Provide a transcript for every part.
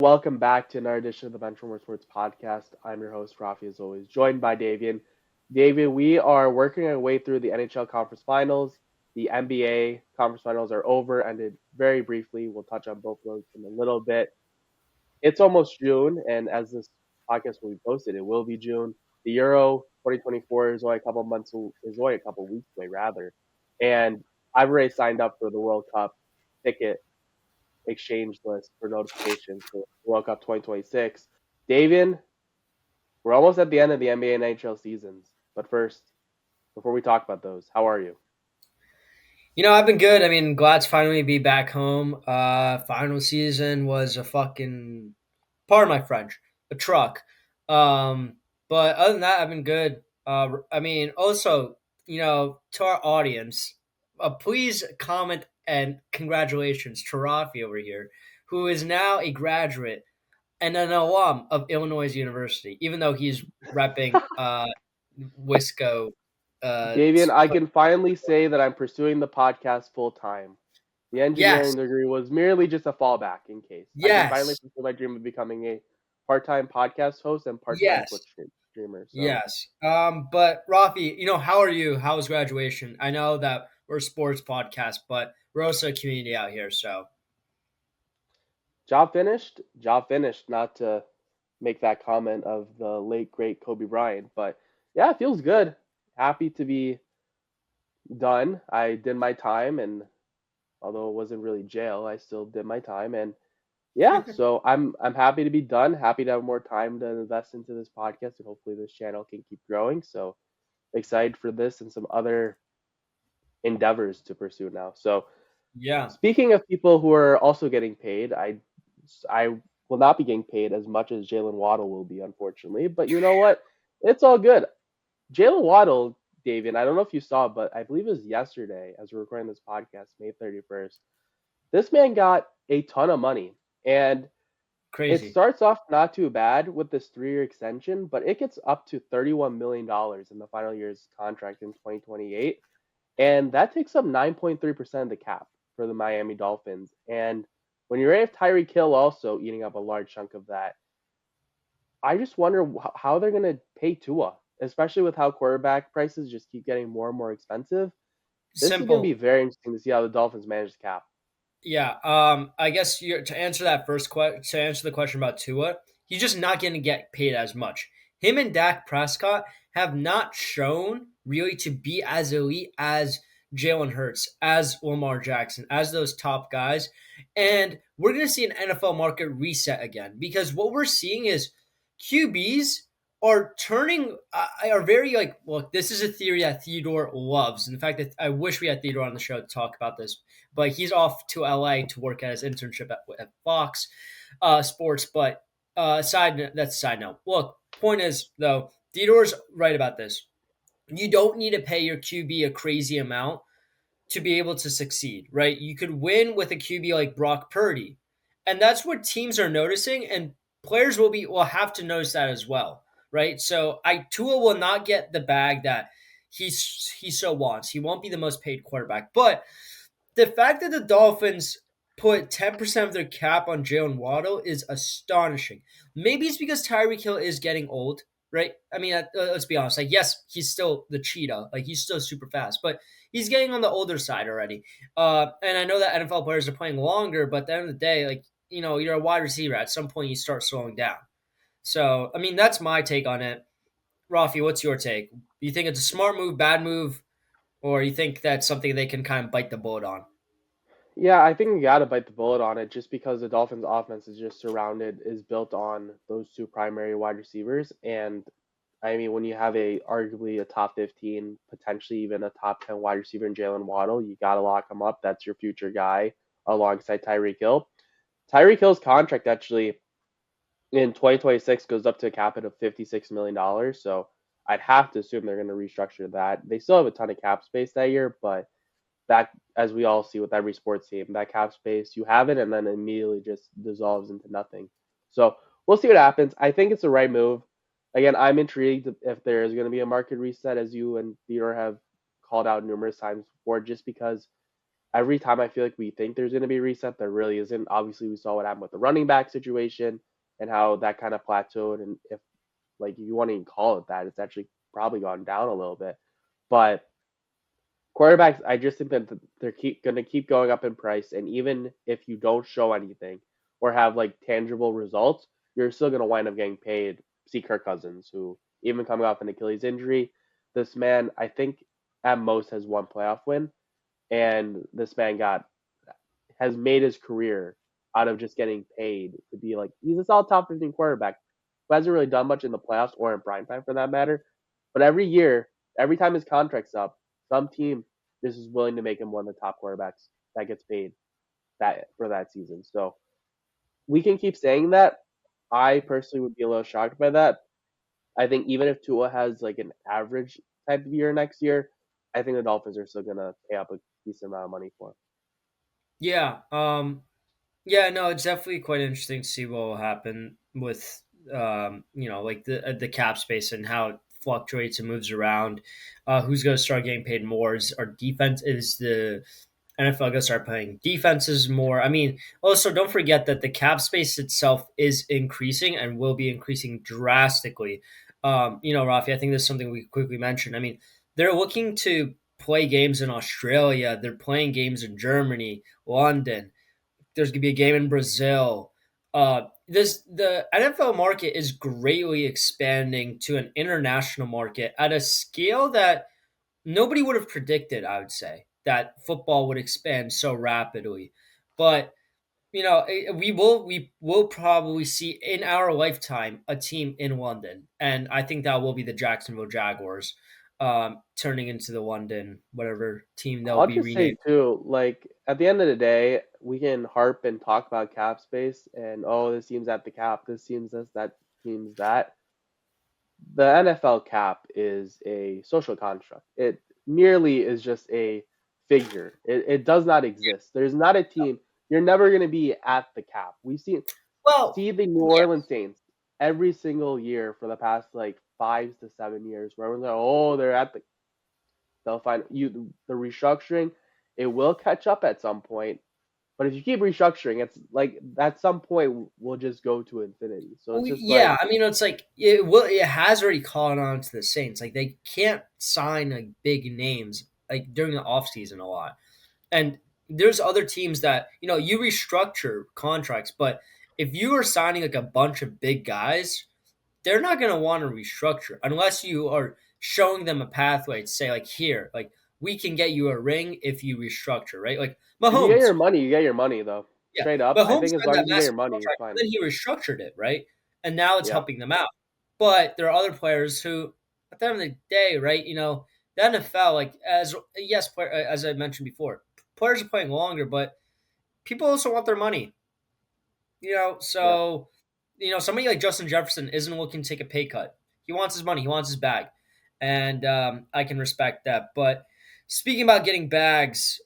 Welcome back to another edition of the Benchwarmer Sports Podcast. I'm your host, Raffi, as always, joined by Davian. Davian, we are working our way through the NHL Conference Finals. The NBA Conference Finals are over, ended very briefly. We'll touch on both of those in a little bit. It's almost June, and as this podcast will be posted, it will be June. The Euro 2024 is only a couple weeks away, rather. And I've already signed up for the World Cup ticket exchange list for notifications for World Cup 2026. Davian, we're almost at the end of the NBA and NHL seasons. But first, before we talk about those, how are you? I've been good. Glad to finally be back home. Final season was a fucking, pardon my French, a truck. Um, but other than that, I've been good. Also, to our audience, please comment and congratulations to Rafi over here, who is now a graduate and an alum of Illinois University, even though he's repping Wisco. Uh, Davian, I can finally say that I'm pursuing the podcast full time. The engineering yes, degree was merely just a fallback in case. I can finally yes, pursue my dream of becoming a part-time podcast host and part-time yes. Twitch streamer. So, Yes. But Rafi, how are you? How was graduation? I know that we're a sports podcast, but we're also a community out here. So job finished. Job finished. Not to make that comment of the late great Kobe Bryant, but yeah, it feels good. Happy to be done. I did my time, and although it wasn't really jail, I still did my time, and yeah, so I'm happy to be done. Happy to have more time to invest into this podcast, and hopefully this channel can keep growing. So excited for this and some other endeavors to pursue now. So yeah, speaking of people who are also getting paid, I will not be getting paid as much as Jaylen Waddle will be, unfortunately. But you know what? It's all good. Jaylen Waddle, David, I don't know if you saw, but I believe it was yesterday as we're recording this podcast, May 31st. This man got a ton of money. And it crazy. starts off not too bad with this 3-year extension, but it gets up to $31 million in the final year's contract in 2028. And that takes up 9.3% of the cap for the Miami Dolphins. And when you have Tyreek Hill also eating up a large chunk of that, I just wonder how they're going to pay Tua, especially with how quarterback prices just keep getting more and more expensive. This is going to be Simple. very interesting to see how the Dolphins manage the cap. Yeah. I guess to answer that to answer the question about Tua, he's just not going to get paid as much. Him and Dak Prescott have not shown really to be as elite as Jalen Hurts, as Lamar Jackson, as those top guys. And we're going to see an NFL market reset again because what we're seeing is QBs are turning are very like, look, this is a theory that Theodore loves. And the fact that I wish we had Theodore on the show to talk about this, but he's off to LA to work at his internship at Fox Sports. But that's a side note. Look, point is though, Theodore's right about this. You don't need to pay your QB a crazy amount to be able to succeed, right? You could win with a QB like Brock Purdy. And that's what teams are noticing, and players will have to notice that as well, right? So Tua will not get the bag that he so wants. He won't be the most paid quarterback. But the fact that the Dolphins put 10% of their cap on Jaylen Waddle is astonishing. Maybe it's because Tyreek Hill is getting old, right? Let's be honest. Like, yes, he's still the cheetah. Like, he's still super fast, but he's getting on the older side already. And I know that NFL players are playing longer, but at the end of the day, like, you're a wide receiver. At some point, you start slowing down. So, that's my take on it. Rafi, what's your take? You think it's a smart move, bad move, or you think that's something they can kind of bite the bullet on? Yeah, I think you got to bite the bullet on it just because the Dolphins' offense is built on those two primary wide receivers. And I mean, when you have arguably a top 15, potentially even a top 10 wide receiver in Jaylen Waddle, you got to lock him up. That's your future guy alongside Tyreek Hill. Tyreek Hill's contract actually in 2026 goes up to a cap hit of $56 million. So I'd have to assume they're going to restructure that. They still have a ton of cap space that year, but that, as we all see with every sports team, that cap space, you have it and then immediately just dissolves into nothing. So we'll see what happens. I think it's the right move. Again, I'm intrigued if there is going to be a market reset, as you and Theodore have called out numerous times before, just because every time I feel like we think there's going to be a reset, there really isn't. Obviously, we saw what happened with the running back situation and how that kind of plateaued. And if like you want to even call it that, it's actually probably gone down a little bit. But quarterbacks, I just think that they're going to keep going up in price, and even if you don't show anything or have like tangible results, you're still going to wind up getting paid. See Kirk Cousins, who even coming off an Achilles injury, this man I think at most has one playoff win, and this man got has made his career out of just getting paid to be like he's a solid top 15 quarterback who hasn't really done much in the playoffs or in prime time for that matter. But every year, every time his contract's up, some team just is willing to make him one of the top quarterbacks that gets paid that for that season. So we can keep saying that. I personally would be a little shocked by that. I think even if Tua has like an average type of year next year, I think the Dolphins are still gonna pay up a decent amount of money for him. Yeah. Yeah, no, it's definitely quite interesting to see what will happen with like the cap space and how it fluctuates and moves around. Who's going to start getting paid more? Is our defense is the NFL going to start playing defenses more? I mean, also don't forget that the cap space itself is increasing and will be increasing drastically. Rafi, I think this is something we quickly mentioned. I mean, they're looking to play games in Australia. They're playing games in Germany, London. There's going to be a game in Brazil. The NFL market is greatly expanding to an international market at a scale that nobody would have predicted. I would say that football would expand so rapidly, but we will probably see in our lifetime a team in London, and I think that will be the Jacksonville Jaguars, turning into the London whatever team they'll I'll be just say renamed. too, like at the end of the day, we can harp and talk about cap space and oh, this team's at the cap, this team's this, that team's that. The NFL cap is a social construct. It merely is just a figure. It does not exist. There's not a team. You're never going to be at the cap. We Well, see the New yeah, Orleans Saints every single year for the past like 5 to 7 years, where everyone's like, oh, they're at the. They'll find you the restructuring. It will catch up at some point, but if you keep restructuring, it's like at some point we'll just go to infinity. So it's just Yeah, like I mean, it's like it will. It has already caught on to the Saints. Like they can't sign like big names like during the offseason a lot. And there's other teams that you restructure contracts, but if you are signing like a bunch of big guys, they're not going to want to restructure unless you are showing them a pathway to say like here, like we can get you a ring if you restructure, right? Like if you get Mahomes. your money, you get your money though. Yeah, Straight up, but I Holmes think as signed long that as you get your massive money, it's contract, fine. and then he restructured it, right? And now it's Yeah. helping them out. But there are other players who, at the end of the day, right? The NFL, like as I mentioned before, players are playing longer, but people also want their money. Yeah. So somebody like Justin Jefferson isn't looking to take a pay cut. He wants his money. He wants his bag, and I can respect that. But speaking about getting bags,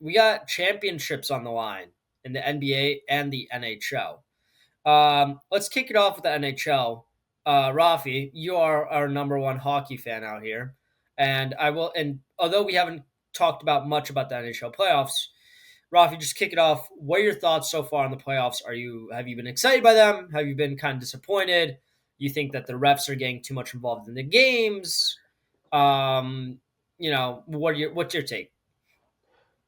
we got championships on the line in the NBA and the NHL. Let's kick it off with the NHL. Rafi, you are our number one hockey fan out here, and I will. And although we haven't talked about much about the NHL playoffs, Rafi, just kick it off. What are your thoughts so far on the playoffs? Have you been excited by them? Have you been kind of disappointed? You think that the refs are getting too much involved in the games? What's your take?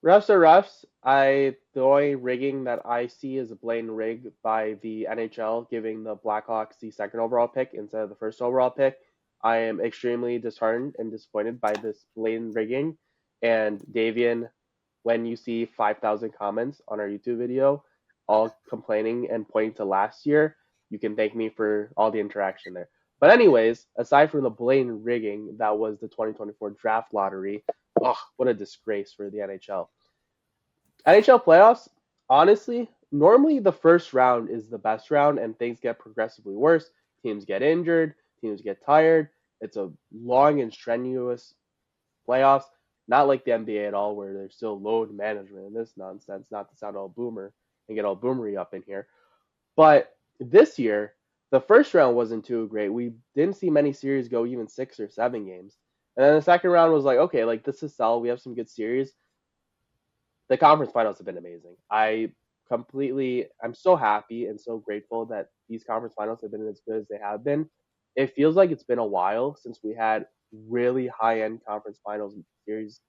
Refs are refs. The only rigging that I see is a blatant rig by the NHL giving the Blackhawks the second overall pick instead of the first overall pick. I am extremely disheartened and disappointed by this blatant rigging. And Davian, when you see 5,000 comments on our YouTube video, all complaining and pointing to last year, you can thank me for all the interaction there. But anyways, aside from the blatant rigging that was the 2024 draft lottery, oh, what a disgrace for the NHL. NHL playoffs, honestly, normally the first round is the best round and things get progressively worse. Teams get injured, teams get tired. It's a long and strenuous playoffs, not like the NBA at all, where there's still load management and this nonsense, not to sound all boomer and get all boomery up in here. But this year, the first round wasn't too great. We didn't see many series go even 6 or 7 games. And then the second round was like, okay, like this is solid. We have some good series. The conference finals have been amazing. I'm so happy and so grateful that these conference finals have been as good as they have been. It feels like it's been a while since we had really high end conference finals series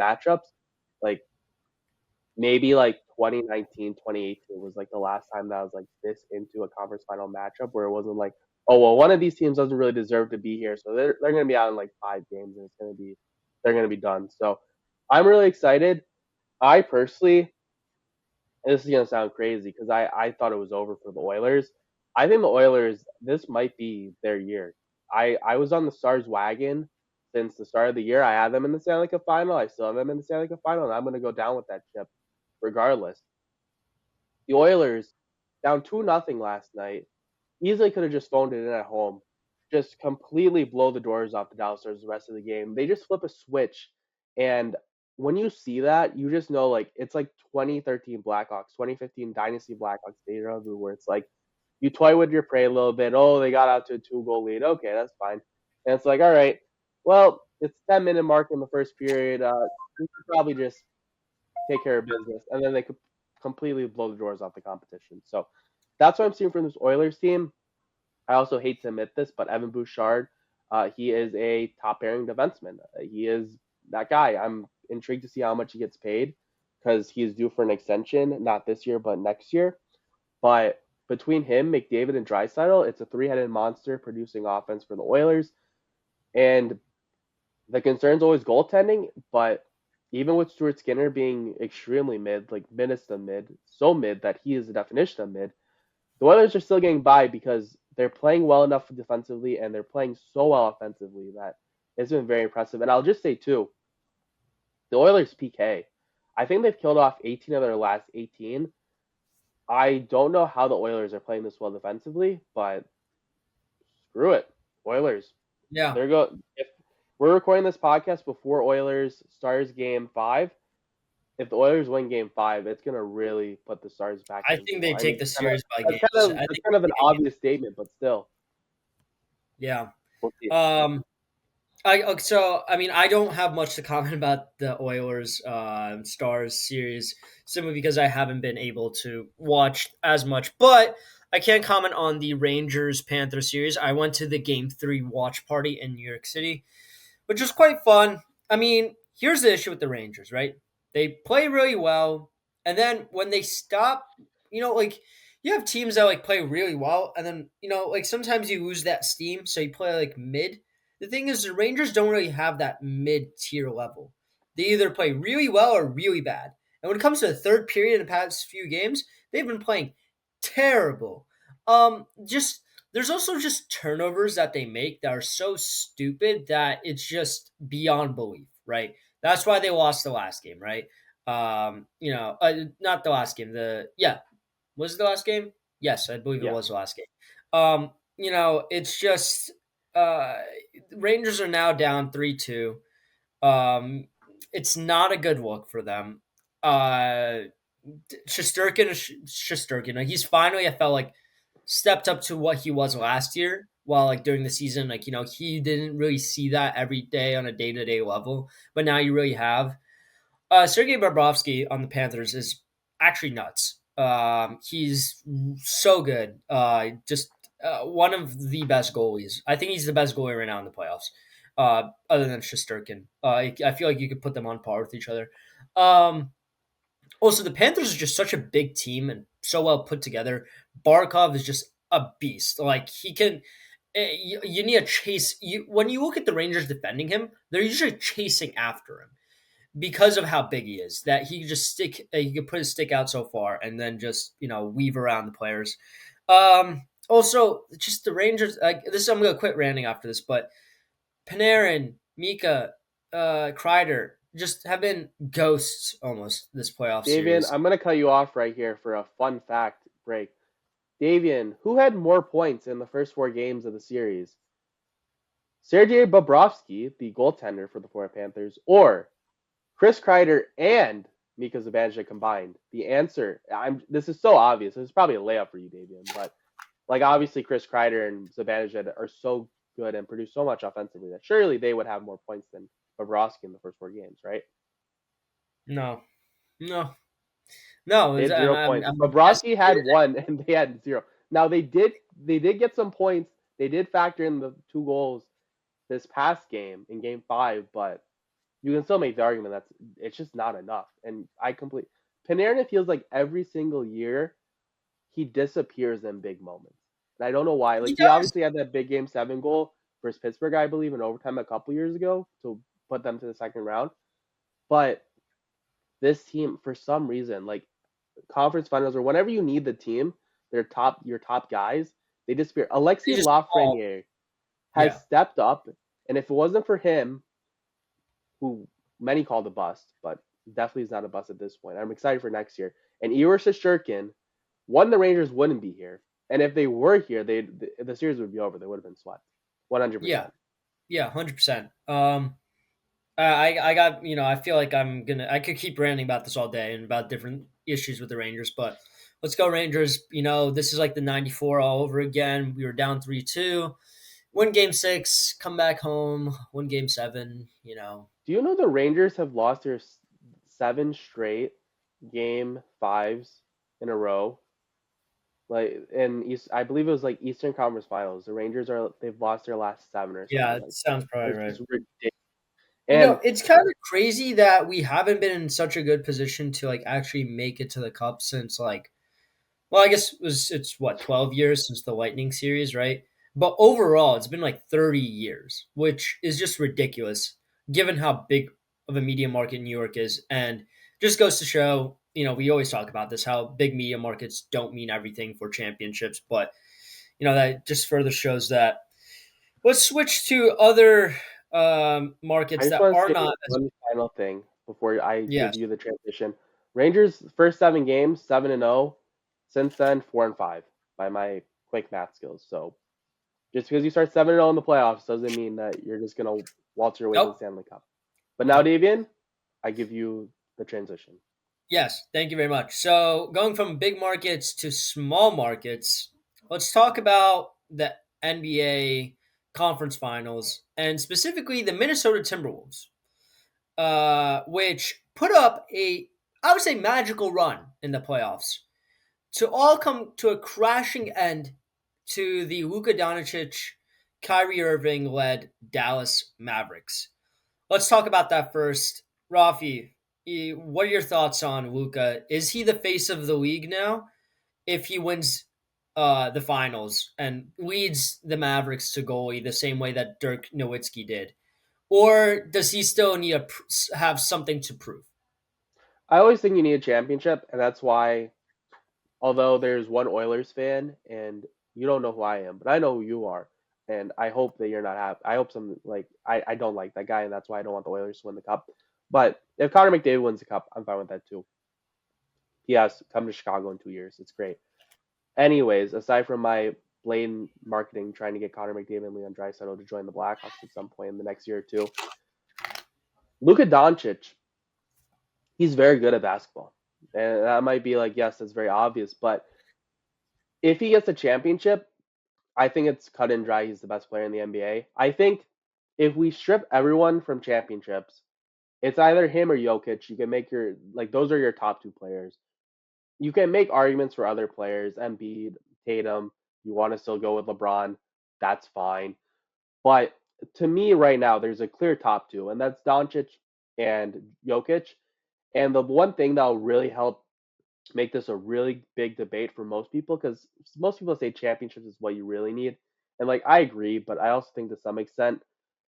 matchups. Like maybe like 2019, 2018 was like the last time that I was like this into a conference final matchup where it wasn't like, oh well, one of these teams doesn't really deserve to be here, so they're going to be out in like 5 games and they're going to be done. So I'm really excited. I personally, this is going to sound crazy because I thought it was over for the Oilers. I think the Oilers, this might be their year. I was on the Stars wagon since the start of the year. I had them in the Stanley Cup final. I still have them in the Stanley Cup final, and I'm going to go down with that ship regardless. The Oilers down 2-0 last night. Easily could have just phoned it in at home. Just completely blow the doors off the Dallas Stars the rest of the game. They just flip a switch, and when you see that, you just know like it's like 2013 Blackhawks, 2015 Dynasty Blackhawks deja vu, where it's like you toy with your prey a little bit. Oh, they got out to a 2-goal lead. Okay, that's fine. And it's like, all right, well, it's 10-minute mark in the first period. We could probably just take care of business, and then they could completely blow the doors off the competition. So that's what I'm seeing from this Oilers team. I also hate to admit this, but Evan Bouchard, he is a top pairing defenseman. He is that guy. I'm intrigued to see how much he gets paid because he is due for an extension, not this year, but next year. But between him, McDavid, and Draisaitl, it's a three-headed monster producing offense for the Oilers. And the concern's always goaltending, but even with Stuart Skinner being extremely mid, like midest of mid, so mid that he is the definition of mid, the Oilers are still getting by because they're playing well enough defensively and they're playing so well offensively that it's been very impressive. And I'll just say too, the Oilers PK. I think they've killed off 18 of their last 18. I don't know how the Oilers are playing this well defensively, but screw it. Oilers. Yeah, They're go if we're recording this podcast before Oilers Stars game 5, if the Oilers win game 5, it's gonna really put the Stars back I in think control. they I mean, take the series by that's kind games. of I that's think kind of an they take obvious statement, but still, yeah. we'll see. Um, I mean I don't have much to comment about the Oilers Stars series simply because I haven't been able to watch as much, but I can comment on the Rangers Panthers series. I went to the game 3 watch party in New York City, which was quite fun. I mean, here's the issue with the Rangers, right? They play really well, and then when they stop, like you have teams that like play really well, and then like sometimes you lose that steam, so you play like mid. The thing is, the Rangers don't really have that mid tier level. They either play really well or really bad. And when it comes to the third period in the past few games, they've been playing terrible. Just there's also just turnovers that they make that are so stupid that it's just beyond belief, right? That's why they lost the last game, right? Not the last game. Was it the last game? Yes, I believe it Yeah, was the last game. It's just uh Rangers are now down 3-2. Um it's not a good look for them. Uh Shesterkin, he's finally, I felt like, stepped up to what he was last year. While like during the season, like he didn't really see that every day on a day to day level, but now you really have. Sergei Bobrovsky on the Panthers is actually nuts. He's so good. Just one of the best goalies. I think he's the best goalie right now in the playoffs. Other than Shesterkin, I feel like you could put them on par with each other. Also, the Panthers are just such a big team and so well put together. Barkov is just a beast. Like he can. You need to chase. When you look at the Rangers defending him, they're usually chasing after him because of how big he is. That he could just stick. He could put his stick out so far and then just weave around the players. Also, just the Rangers. I'm gonna quit ranting after this, but Panarin, Mika, Kreider just have been ghosts almost this playoff Davian, series. I'm gonna cut you off right here for a fun fact break. Davian, who had more points in the first 4 games of the series? Sergei Bobrovsky, the goaltender for the Florida Panthers, or Chris Kreider and Mika Zibanejad combined? The answer, this is so obvious. This is probably a layup for you, Davian, but like obviously Chris Kreider and Zibanejad are so good and produce so much offensively that surely they would have more points than Bobrovsky in the first 4 games, right? No. No, no, They had and 0 points. I'm Bobrovsky disappointed. had one, and they had zero. Now they did get some points. They did factor in the 2 goals this past game in Game 5, but you can still make the argument that's it's just not enough. And I complete Panarin. It feels like every single year he disappears in big moments, and I don't know why. He Like he does. obviously had that big Game 7 goal versus Pittsburgh, I believe, in overtime a couple years ago to put them to the second round. But this team, for some reason, like conference finals or whenever you need the team, your top guys, they disappear. They Alexis just fall. Lafreniere has Yeah, stepped up, and if it wasn't for him, who many called a bust, but definitely is not a bust at this point. I'm excited for next year. And Igor Shesterkin, one, the Rangers wouldn't be here, and if they were here, the series would be over. They would have been swept, yeah, 100%. yeah, 100%. I got I feel like I could keep ranting about this all day and about different issues with the Rangers, but let's go Rangers. This is like the '94 all over again. We were down 3-2, win Game 6, come back home, win Game 7. Do you know the Rangers have lost their 7 straight Game 5s in a row? Like in East, I believe it was like Eastern Conference Finals. The Rangers they've lost their last 7 or Yeah, something it like that. sounds probably It's right. just ridiculous. And It's kind of crazy that we haven't been in such a good position to like actually make it to the cup since like, well, I guess it's what, 12 years since the Lightning series, right? But overall, it's been like 30 years, which is just ridiculous given how big of a media market New York is, and just goes to show, we always talk about this, how big media markets don't mean everything for championships, but that just further shows that. Let's switch to other I markets just that want to are say not as. one final thing before I give Yes. you the transition. Rangers first 7 games, 7-0. Since then, 4-5 by my quick math skills. So just because you start 7-0 in the playoffs doesn't mean that you're just gonna waltz your way to the Nope. Stanley Cup. But now, Nope. Davian, I give you the transition. Yes. Thank you very much. So, going from big markets to small markets, let's talk about the NBA conference finals and specifically the Minnesota Timberwolves, which put up I would say, magical run in the playoffs to all come to a crashing end to the Luka Doncic, Kyrie Irving led Dallas Mavericks. Let's talk about that first. Rafi, what are your thoughts on Luka? Is he the face of the league now if he wins the finals and leads the Mavericks to goalie the same way that Dirk Nowitzki did? Or does he still need to have something to prove? I always think you need a championship, and that's why, although there's one Oilers fan, and you don't know who I am, but I know who you are, and I hope that you're not happy. I hope some like I don't like that guy, and that's why I don't want the Oilers to win the cup. But if Connor McDavid wins the cup, I'm fine with that too. He has come to Chicago in 2 years. It's great. Anyways, aside from my blatant marketing trying to get Connor McDavid and Leon Draisaitl to join the Blackhawks at some point in the next year or two, Luka Doncic, he's very good at basketball. And that might be like, yes, that's very obvious, but if he gets a championship, I think it's cut and dry. He's the best player in the NBA. I think if we strip everyone from championships, it's either him or Jokic. You can make those are your top 2 players. You can make arguments for other players, Embiid, Tatum. You want to still go with LeBron, that's fine. But to me, right now, there's a clear top 2, and that's Doncic and Jokic. And the one thing that will really help make this a really big debate for most people, because most people say championships is what you really need, and like I agree, but I also think to some extent,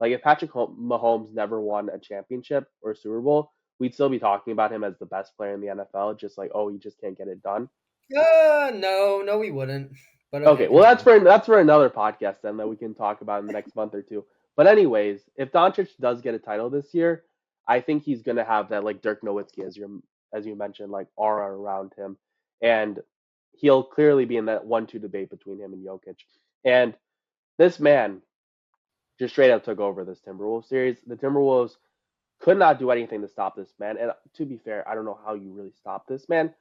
like if Patrick Mahomes never won a championship or a Super Bowl, we'd still be talking about him as the best player in the NFL, just like, oh, he just can't get it done. No, no, we wouldn't. But okay, Okay, well continue. that's for another podcast then that we can talk about in the next month or two. But anyways, if Doncic does get a title this year, I think he's gonna have that like Dirk Nowitzki as you mentioned, like aura around him, and he'll clearly be in that 1-2 debate between him and Jokic. And this man just straight up took over this Timberwolves series. The Timberwolves could not do anything to stop this man. And to be fair, I don't know how you really stop this man.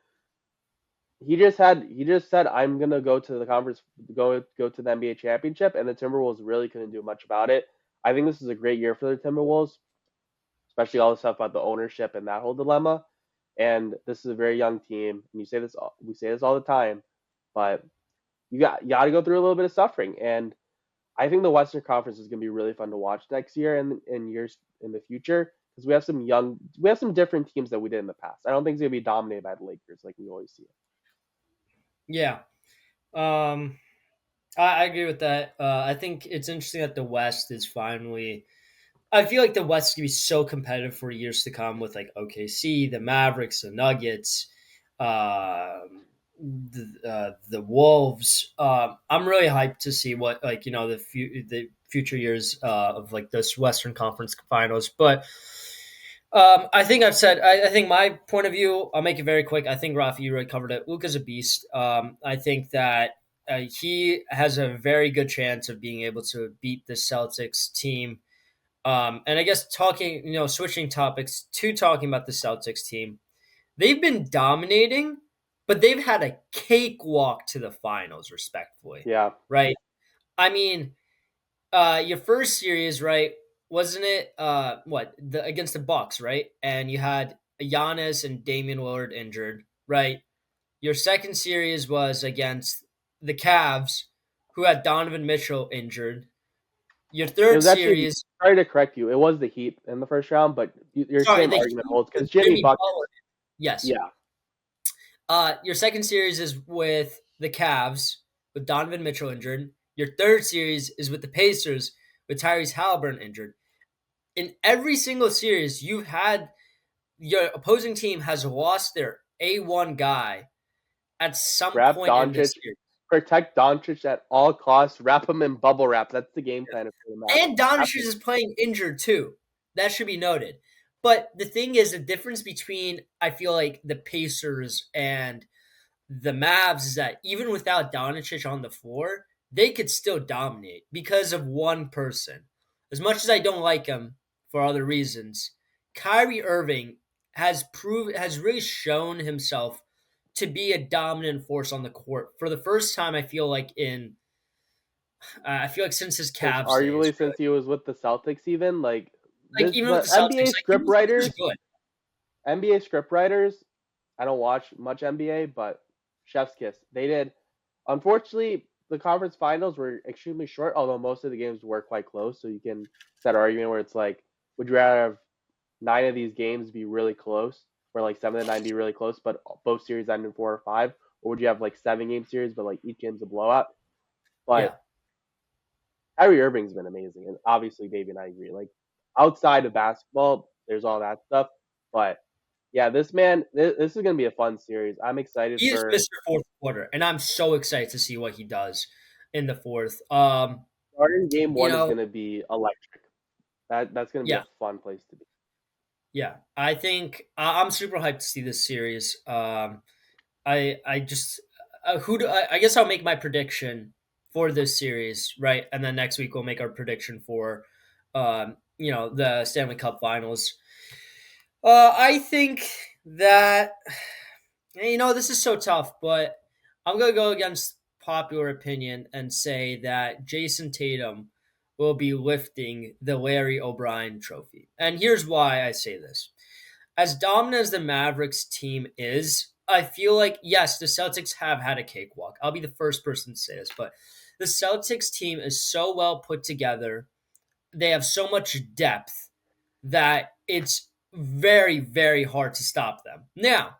He just said I'm gonna go to the conference, go to the NBA championship, and the Timberwolves really couldn't do much about it. I think this is a great year for the Timberwolves, especially all the stuff about the ownership and that whole dilemma. And this is a very young team, and we say this all the time, but you got to go through a little bit of suffering. And I think the Western Conference is going to be really fun to watch next year and in years in the future because we have some different teams that we did in the past. I don't think it's going to be dominated by the Lakers like we always see it. Yeah. Um, I agree with that. I think it's interesting that the West is finally. I feel like the West is gonna be so competitive for years to come with like OKC, the Mavericks, the Nuggets, the Wolves. I'm really hyped to see what like the future years of like this Western Conference Finals. But I think I've said. I think my point of view. I'll make it very quick. I think Rafi, you already covered it. Luka's a beast. I think that he has a very good chance of being able to beat the Celtics team. And I guess talking, switching topics to talking about the Celtics team, they've been dominating, but they've had a cakewalk to the finals, respectfully, Yeah, right? I mean, your first series, right? Wasn't it against the Bucks, right? And you had Giannis and Damian Lillard injured, right? Your second series was against the Cavs, who had Donovan Mitchell injured. Your it third was actually series, sorry to correct you. It was the Heat in the first round, but your sorry, same the argument Heat holds with because Jimmy Jimmy Buckets. Butler. Yes. Yeah, Your second series is with the Cavs with Donovan Mitchell injured. Your third series is with the Pacers with Tyrese Halliburton injured. In every single series, you've had your opposing team has lost their A1 guy at some wrap point in this Doncic, series. protect Doncic at all costs, wrap him in bubble wrap. That's the game plan for the Mavericks. And Doncic is playing injured too. That should be noted. But the thing is, the difference between I feel like the Pacers and the Mavs is that even without Doncic on the floor, they could still dominate because of one person. As much as I don't like him for other reasons, Kyrie Irving has really shown himself to be a dominant force on the court for the first time. I feel like since his Since Cavs days, arguably really. since he was with the Celtics, even like Like this, even with the the Celtics, like he was good. NBA script writers. I don't watch much NBA, but chef's kiss. They did. Unfortunately, the conference finals were extremely short, although most of the games were quite close. So you can set an argument where it's like, would you rather have 9 of these games be really close, or like 7 to 9 be really close, but both series end in 4 or 5, or would you have like 7 game series, but like each game's a blowout? Yeah, But Kyrie Irving's been amazing, and obviously, Davey and I agree. Like outside of basketball, there's all that stuff, but yeah, this man, this is gonna be a fun series. I'm excited he is for Mr. Fourth Quarter, and I'm so excited to see what he does in the fourth. starting game You one is know, gonna be electric. That's gonna be yeah, a fun place to be. yeah. I think I'm super hyped to see this series. I just I guess I'll make my prediction for this series, right? And then next week we'll make our prediction for the Stanley Cup Finals. I think that this is so tough, but I'm gonna go against popular opinion and say that Jason Tatum will be lifting the Larry O'Brien Trophy, and here's why I say this: as dominant as the Mavericks team is, I feel like, yes, the Celtics have had a cakewalk. I'll be the first person to say this, but the Celtics team is so well put together. They have so much depth that it's very, very hard to stop them. Now,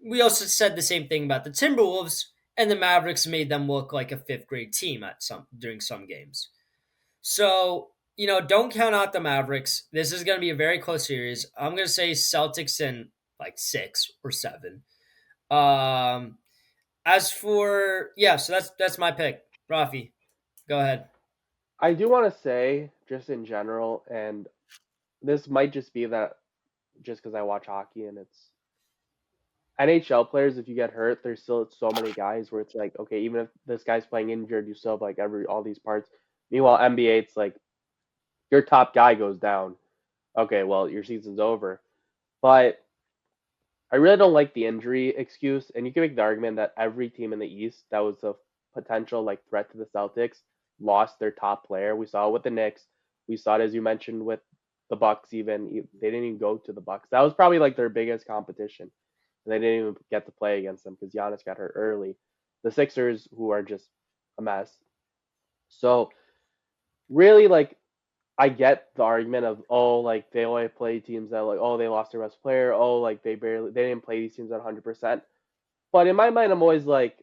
we also said the same thing about the Timberwolves, and the Mavericks made them look like a fifth grade team at some during some games. So, don't count out the Mavericks. This is going to be a very close series. I'm going to say Celtics in like 6 or 7. Um, as for so that's my pick. Rafi, go ahead. I do want to say, just in general, and this might just be that just because I watch hockey and it's NHL players, if you get hurt, there's still so many guys where it's like, okay, even if this guy's playing injured, you still have like all these parts. Meanwhile, NBA, it's like your top guy goes down. Okay, well, your season's over. But I really don't like the injury excuse, and you can make the argument that every team in the East that was a potential like threat to the Celtics lost their top player. We saw it with the Knicks. We saw it, as you mentioned, with the Bucks even. They didn't even go to the Bucks. That was probably like their biggest competition. And they didn't even get to play against them because Giannis got hurt early. The Sixers, who are just a mess. So really, like I get the argument of like they only play teams that like they lost their best player. Like they didn't play these teams at 100%. But in my mind, I'm always like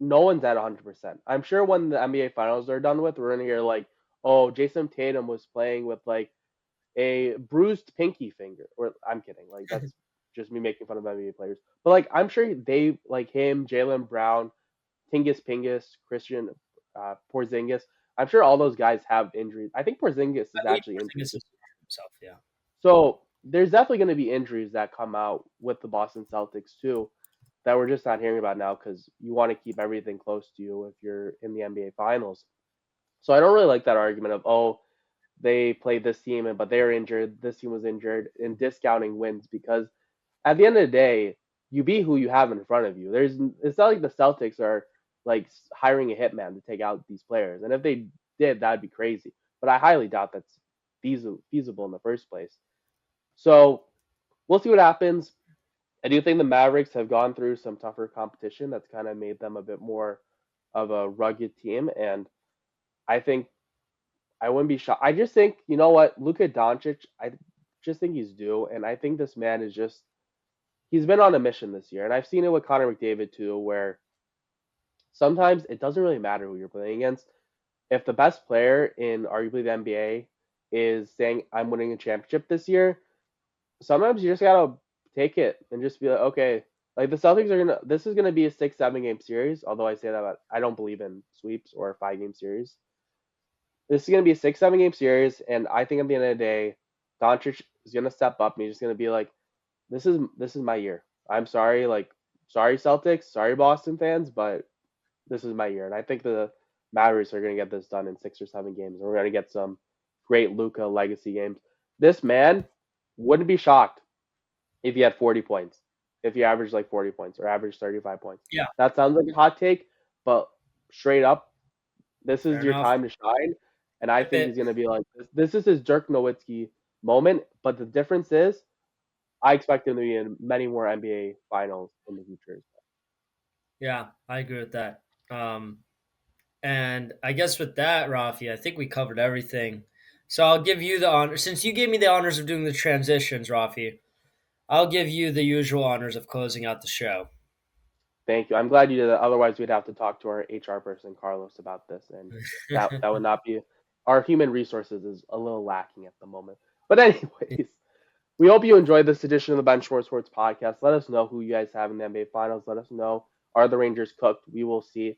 no one's at 100%. I'm sure when the NBA finals are done with, we're gonna hear like, oh, Jason Tatum was playing with like a bruised pinky finger. Or I'm kidding. Like that's just me making fun of NBA players. But like I'm sure they like him, Jaylen Brown, Tingus Pingus, Christian Porzingis. I'm sure all those guys have injuries. I think Porzingis I is believe actually injured Porzingis too. is himself. Yeah. So there's definitely going to be injuries that come out with the Boston Celtics too that we're just not hearing about now because you want to keep everything close to you if you're in the NBA Finals. So I don't really like that argument of they played this team but they're injured, this team was injured, and discounting wins because at the end of the day, you be who you have in front of you. It's not like the Celtics are like hiring a hitman to take out these players, and if they did, that'd be crazy. But I highly doubt that's feasible in the first place. So we'll see what happens. I do think the Mavericks have gone through some tougher competition that's kind of made them a bit more of a rugged team, and I think I wouldn't be shocked. I just think you know what, Luka Doncic, I just think he's due, and I think this man is just he's been on a mission this year, and I've seen it with Connor McDavid too, where sometimes it doesn't really matter who you're playing against. If the best player in arguably the NBA is saying I'm winning a championship this year, sometimes you just gotta take it and just be like, okay, like the Celtics are gonna. This is gonna be a 6-7 game series. Although I say that, but I don't believe in sweeps or a 5 game series. This is gonna be a 6-7 game series, and I think at the end of the day, Doncic is gonna step up and he's just gonna be like, this is my year. I'm sorry, like sorry Celtics, sorry Boston fans, but this is my year, and I think the Mavericks are going to get this done in 6 or 7 games. And we're going to get some great Luca legacy games. This man wouldn't be shocked if he had 40 points, if he averaged like 40 points or averaged 35 points. Yeah. That sounds like a hot take, but straight up, this Fair is your enough. time to shine. And I If think he's it, going to be like this is his Dirk Nowitzki moment. But the difference is, I expect him to be in many more NBA finals in the future. yeah, I agree with that. And I guess with that, Rafi, I think we covered everything. So I'll give you the honor since you gave me the honors of doing the transitions, Rafi. I'll give you the usual honors of closing out the show. Thank you. I'm glad you did that. Otherwise, we'd have to talk to our HR person, Carlos, about this, and that would not be. Our human resources is a little lacking at the moment. But anyways, we hope you enjoyed this edition of the Benchwarmer Sports Podcast. Let us know who you guys have in the NBA Finals. Let us know, are the Rangers cooked? We will see.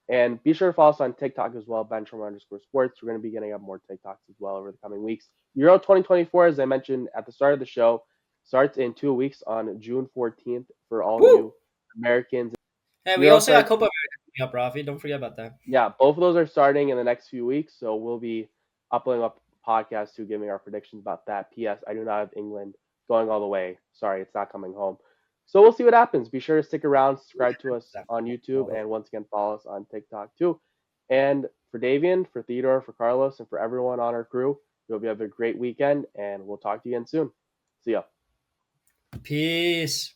And be sure to follow us on TikTok as well, Benchwarmer_sports. We're going to be getting up more TikToks as well over the coming weeks. Euro 2024, as I mentioned at the start of the show, starts in 2 weeks on June 14th for all Woo! you Americans. Hey, we Euro also got starts. Copa America coming up, Rafi. Don't forget about that. Yeah, both of those are starting in the next few weeks, so we'll be uploading a podcast to giving our predictions about that. P.S. I do not have England going all the way. Sorry, it's not coming home. So we'll see what happens. Be sure to stick around, subscribe to us on YouTube, All and once again follow us on TikTok too. And for Davian, for Theodore, for Carlos, and for everyone on our crew, we hope you have a great weekend, and we'll talk to you again soon. See ya. Peace.